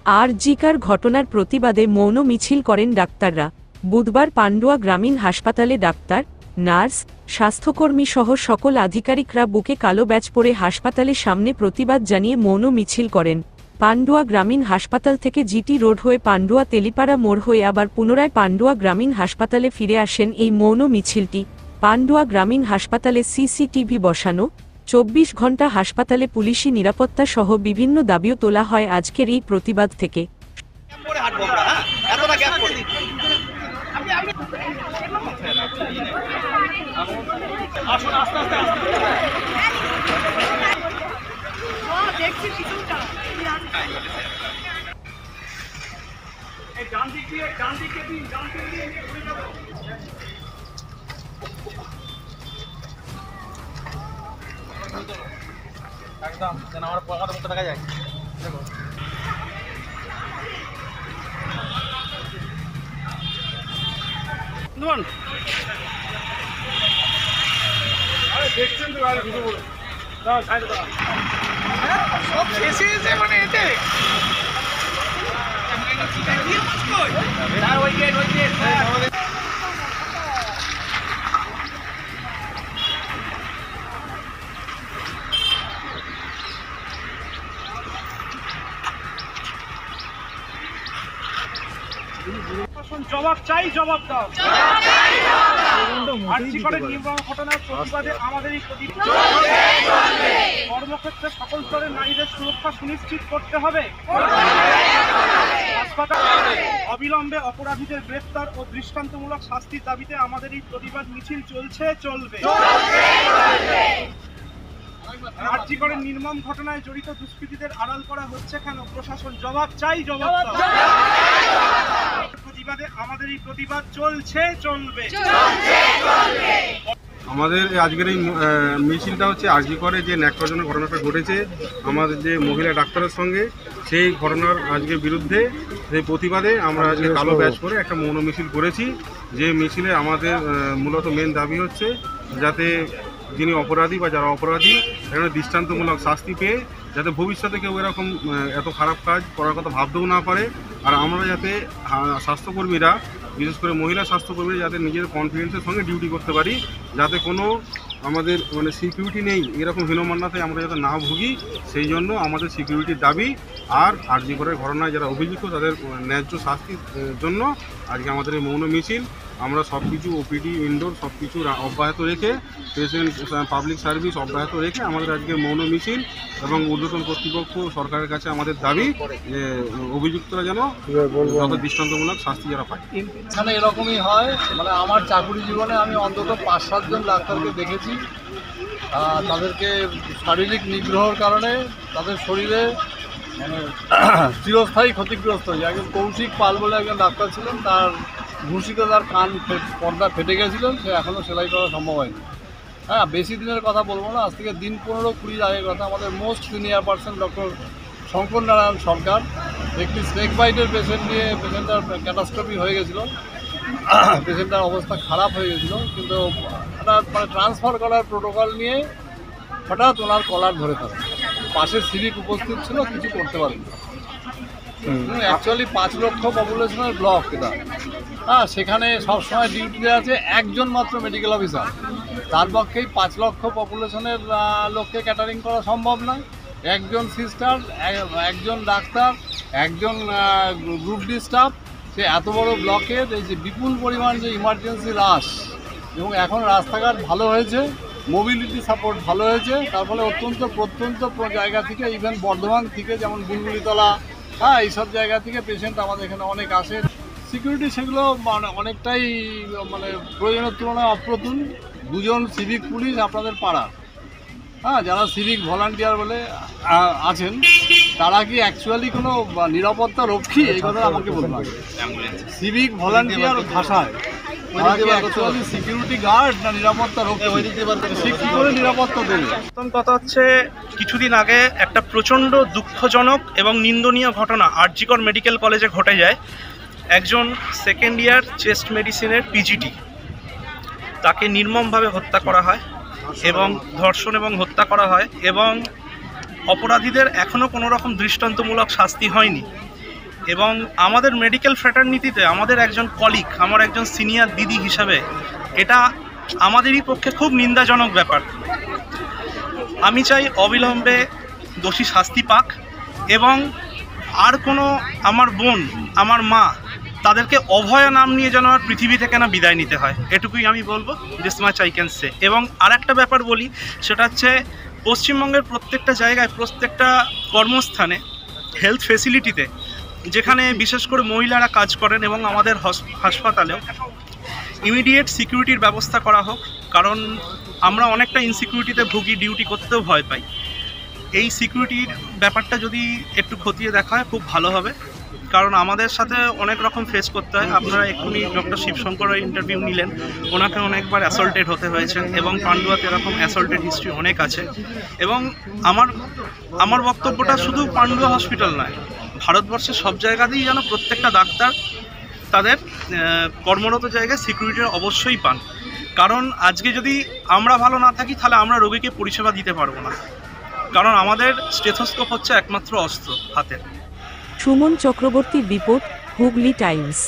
আরজিকার ঘটনার প্রতিবাদে মৌন মিছিল করেন ডাক্তাররা। বুধবার পান্ডুয়া গ্রামীণ হাসপাতালে ডাক্তার, নার্স, স্বাস্থ্যকর্মী সহ সকল আধিকারিকরা বুকে কালো ব্যাজ পরে হাসপাতালের সামনে প্রতিবাদ জানিয়ে মৌন মিছিল করেন। পান্ডুয়া গ্রামীণ হাসপাতাল থেকে জিটি রোড হয়ে পান্ডুয়া তেলিপাড়া মোড় হয়ে আবার পুনরায় পান্ডুয়া গ্রামীণ হাসপাতালে ফিরে আসেন এই মৌন মিছিলটি। পান্ডুয়া গ্রামীণ হাসপাতালে সিসিটিভি বসানো, 24 ঘণ্টা হাসপাতালে পুলিশি নিরাপত্তা সহ বিভিন্ন দাবিও তোলা হয় আজকের এই প্রতিবাদ থেকে। একদম যেন আমার পকেটের মতো দেখা যায়। দেখো আরে দেখছেন তো আরে ভিডিও বলো দাও সাইডে দাও সব শেষে এসে মানে এতে আর ওই গেট জবাব চাই, জবাব দাও। আরজিকরের নির্মম ঘটনার প্রতিবাদে আমাদের এই প্রতিবাদ কর্মক্ষেত্রে সকল স্তরের নারীদের সুরক্ষা সুনিশ্চিত করতে হবে। হাসপাতালে অবিলম্বে অপরাধীদের গ্রেফতার ও দৃষ্টান্তমূলক শাস্তির দাবিতে আমাদের এই প্রতিবাদ মিছিল চলছে, চলবে। আরজিকরের নির্মম ঘটনায় জড়িত দুষ্কৃতীদের আড়াল করা হচ্ছে কেন? প্রশাসন জবাব চাই, জবাব দাও। প্রতিবাদে আমাদের এই প্রতিবাদ চলছে, চলবে। আমাদের আজকের এই মিছিলটা হচ্ছে আরজিকরে যে ন্যাক্কারজনক ঘটনাটা ঘটেছে আমাদের যে মহিলা ডাক্তারের সঙ্গে, সেই ঘটনার আজকের বিরুদ্ধে সেই প্রতিবাদে আমরা আজকে কালো ব্যাজ করে একটা মৌন মিছিল করেছি। যে মিছিলে আমাদের মূলত মেন দাবি হচ্ছে যাতে যিনি অপরাধী বা যারা অপরাধী এখানে দৃষ্টান্তমূলক শাস্তি পেয়ে যাতে ভবিষ্যতে কেউ এরকম এত খারাপ কাজ করার কথা ভাবতেও না পারে। আর আমরা যাতে স্বাস্থ্যকর্মীরা, বিশেষ করে মহিলা স্বাস্থ্যকর্মীরা যাতে নিজের কনফিডেন্সের সঙ্গে ডিউটি করতে পারি, যাতে কোনো আমাদের মানে সিকিউরিটি নেই এরকম হীনমন্যতাতে আমরা যাতে না ভুগি, সেই জন্য আমাদের সিকিউরিটির দাবি। আর আরজিকরের ঘটনায় যারা অভিযুক্ত তাদের ন্যায্য শাস্তির জন্য আজকে আমাদের এই মৌন মিছিল। আমরা সব কিছু ওপিডি ইনডোর সব কিছু অব্যাহত রেখে, পেশেন্ট পাবলিক সার্ভিস অব্যাহত রেখে আমাদের আজকে মৌন মিছিল এবং ঊর্ধ্বতন কর্তৃপক্ষ সরকারের কাছে আমাদের দাবি যে অভিযুক্তরা যেন যত দৃষ্টান্তমূলক শাস্তি যারা পায়। এখানে এরকমই হয়, মানে আমার চাকুরি জীবনে আমি অন্তত 5-7 জন ডাক্তারকে দেখেছি। তাদেরকে শারীরিক নিগ্রহের কারণে তাদের শরীরে মানে চিরস্থায়ী ক্ষতিগ্রস্ত হয়েছে। একজন কৌশিক পাল বলে একজন ডাক্তার ছিলেন, তার ঘুষিতে তার কান পর্দা ফেটে গেছিলেন, সে এখনও সেলাই করা সম্ভব হয়নি। হ্যাঁ, বেশি দিনের কথা বলবো না, আজ থেকে দিন 15-20 আগের কথা। আমাদের most senior person doctor Shankar Narayan Sarkar একটি স্নেক বাইটের পেশেন্ট নিয়ে, পেশেন্টটার ক্যাটাস্ট্রফি হয়ে গেছিলো, পেশেন্টটার অবস্থা খারাপ হয়ে গেছিলো, কিন্তু হঠাৎ মানে ট্রান্সফার করার প্রোটোকল নিয়ে হঠাৎ ওনার কলার ধরে থাকে। পাশে সিভিক উপস্থিত ছিল, কিছু করতে পারেনি। অ্যাকচুয়ালি 5 লক্ষ পপুলেশনের ব্লক এটা। হ্যাঁ, সেখানে সবসময় ডিউটিতে আছে একজন মাত্র মেডিকেল অফিসার। তার পক্ষেই 5 লক্ষ পপুলেশনের লোককে ক্যাটারিং করা সম্ভব নয়। একজন সিস্টার, একজন ডাক্তার, একজন গ্রুপ ডি স্টাফ, সে এত বড় ব্লকের এই যে বিপুল পরিমাণ যে ইমার্জেন্সি রাশ, এবং এখন রাস্তাঘাট ভালো হয়েছে, মোবিলিটি সাপোর্ট ভালো হয়েছে, তার ফলে অত্যন্ত প্রত্যন্ত জায়গা থেকে, ইভেন বর্ধমান থেকে, যেমন বুলবুলিতলা, হ্যাঁ, এইসব জায়গা থেকে পেশেন্ট আমাদের এখানে অনেক আসে। সিকিউরিটি সেগুলো মানে অনেকটাই মানে প্রয়োজনের তুলনায় অপ্রতুল। 2 জন সিভিক পুলিশ আপনাদের পাড়া, হ্যাঁ, যারা সিভিক ভলান্টিয়ার বলে আছেন, তারা কি অ্যাকচুয়ালি কোনো নিরাপত্তা রক্ষী? এই কথা আমাকে বলতে হবে। সিভিক ভলান্টিয়ার ভাষায় সিকিউরিটি গার্ড না নিরাপত্তা রক্ষী? কি করে নিরাপত্তা দেবে? প্রথম কথা হচ্ছে, কিছুদিন আগে একটা প্রচণ্ড দুঃখজনক এবং নিন্দনীয় ঘটনা আরজিকর মেডিকেল কলেজে ঘটে যায়। একজন সেকেন্ড ইয়ার চেস্ট মেডিসিনের পিজিটি, তাকে নির্মমভাবে হত্যা করা হয় এবং ধর্ষণ এবং হত্যা করা হয়, এবং অপরাধীদের এখনও কোনো রকম দৃষ্টান্তমূলক শাস্তি হয়নি। এবং আমাদের মেডিকেল ফ্র্যাটার্নিটিতে আমাদের একজন কলিগ, আমার একজন সিনিয়র দিদি হিসাবে এটা আমাদেরই পক্ষে খুব নিন্দাজনক ব্যাপার। আমি চাই অবিলম্বে দোষী শাস্তি পাক এবং আর কোনো আমার বোন, আমার মা, তাদেরকে অভয়া নাম নিয়ে যেন আর পৃথিবী থেকে না বিদায় নিতে হয়, এটুকুই আমি বলবো। This much I can say. এবং আর একটা ব্যাপার বলি, সেটা হচ্ছে পশ্চিমবঙ্গের প্রত্যেকটা জায়গায়, প্রত্যেকটা কর্মস্থানে, হেলথ ফেসিলিটিতে, যেখানে বিশেষ করে মহিলারা কাজ করেন এবং আমাদের হাসপাতালেও ইমিডিয়েট সিকিউরিটির ব্যবস্থা করা হোক। কারণ আমরা অনেকটা ইনসিকিউরিটিতে ভুগি, ডিউটি করতেও ভয় পাই। এই সিকিউরিটির ব্যাপারটা যদি একটু খতিয়ে দেখা হয় খুব ভালো হবে, কারণ আমাদের সাথে অনেক রকম ফেস করতে হয়। আপনারা এক্ষুনি ডক্টর শিবশঙ্করের ইন্টারভিউ নিলেন, ওনাকে অনেকবার অ্যাসল্টেড হতে হয়েছে এবং পান্ডুয়াতে এরকম অ্যাসল্টেড হিস্ট্রি অনেক আছে। এবং আমার বক্তব্যটা শুধু পান্ডুয়া হসপিটাল নয়, ভারতবর্ষের সব জায়গাতেই যেন প্রত্যেকটা ডাক্তার তাদের কর্মরত জায়গায় সিকিউরিটি অবশ্যই পান। কারণ আজকে যদি আমরা ভালো না থাকি তাহলে আমরা রোগীকে পরিষেবা দিতে পারবো না, কারণ আমাদের স্টেথোস্কোপ হচ্ছে একমাত্র অস্ত্র হাতের। সুমন চক্রবর্তীর রিপোর্ট, হুগলি টাইমস।